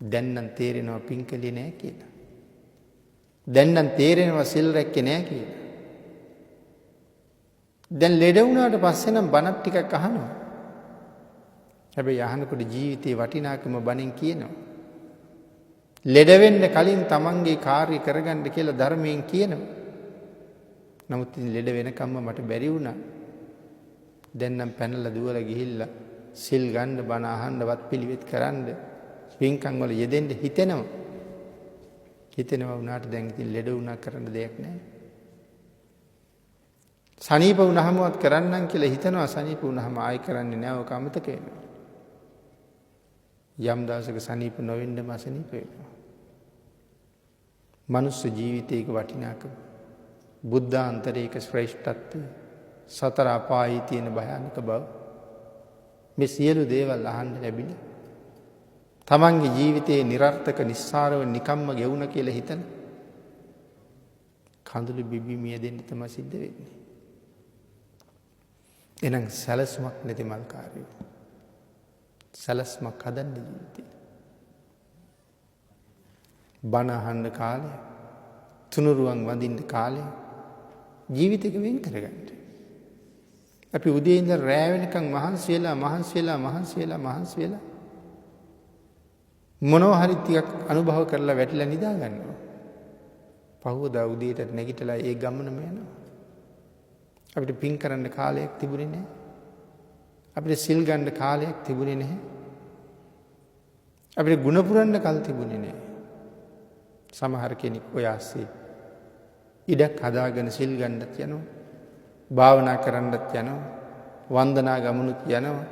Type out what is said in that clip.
දැන් නම් තේරෙනවා පින් කළේ නැහැ කියලා. දැන් නම් තේරෙනවා සිල් රැක්කේ නැහැ කියලා. දැන් ලෙඩ වුණාට පස්සේ නම් බණක් ටිකක් අහනවා. හැබැයි අහනකොට ජීවිතේ වටිනාකම බණෙන් කියනවා. ලෙඩ වෙන්න කලින් තමන්ගේ කාර්ය කරගන්න කියලා ධර්මයෙන් කියනවා. නමුත් ඉතින් ලෙඩ වෙනකම්ම මට බැරි වුණා. දැන් නම් පැනලා දුවලා ගිහිල්ලා සිල් ගන්න බණ අහන්න වත් පිළිවෙත් කරන්න පින්කම් වල යෙදෙන්න හිතෙනවා. හිතෙනවා වුණාට දැන් ඉතින් ලෙඩ වුණා කරන්න දෙයක් නැහැ. සනීප වුණාමවත් කරන්නම් කියලා හිතනවා. සනීප වුණාම ආයි කරන්නේ නැහැ. ඔක අමතක වෙනවා. යම් දවසක සනීප නොවෙන්නම අසනීප වෙනවා. මනුස්ස ජීවිතයක වටිනාකම බුද්ධාන්තරයක ශ්‍රේෂ්ඨත්වය සතර අපායේ තියෙන භයානක බව මේ සියලු දේවල් අහන්න ලැබිලා තමන්ගේ ජීවිතයේ નિરර්ථක නිස්සාරව නිකම්ම ගෙවුණ කියලා හිතන කඳුළු බිබි මිය දෙන්න තමයි සිද්ධ වෙන්නේ. එහෙනම් සැලසුමක් නැති මල්කාරයෝ සැලස්මක් හදන්න ජීවිතේ. බණ අහන්න කාලය, තුනුරුවන් වඳින්න කාලය ජීවිතේක වෙන් කරගන්න. අපි උදේ ඉඳන් රෑ වෙනකන් මහන්සි වෙලා මොනවා හරි ටිකක් අනුභව කරලා වැටිලා නිදා ගන්නවා. පහුවදා උදේට නැගිටලා ඒ ගමනම යනවා. අපිට පින් කරන්න කාලයක් තිබුණේ නැහැ. අපිට සිල් ගන්න කාලයක් තිබුණේ නැහැ. අපිට ගුණ පුරන්න කල් තිබුණේ නැහැ. සමහර කෙනෙක් ඔය ආස්සේ ඉඩක් හදාගෙන සිල් ගන්නත් යනවා. භාවනා කරන්නත් යනවා. වන්දනා ගමනුත් යනවා.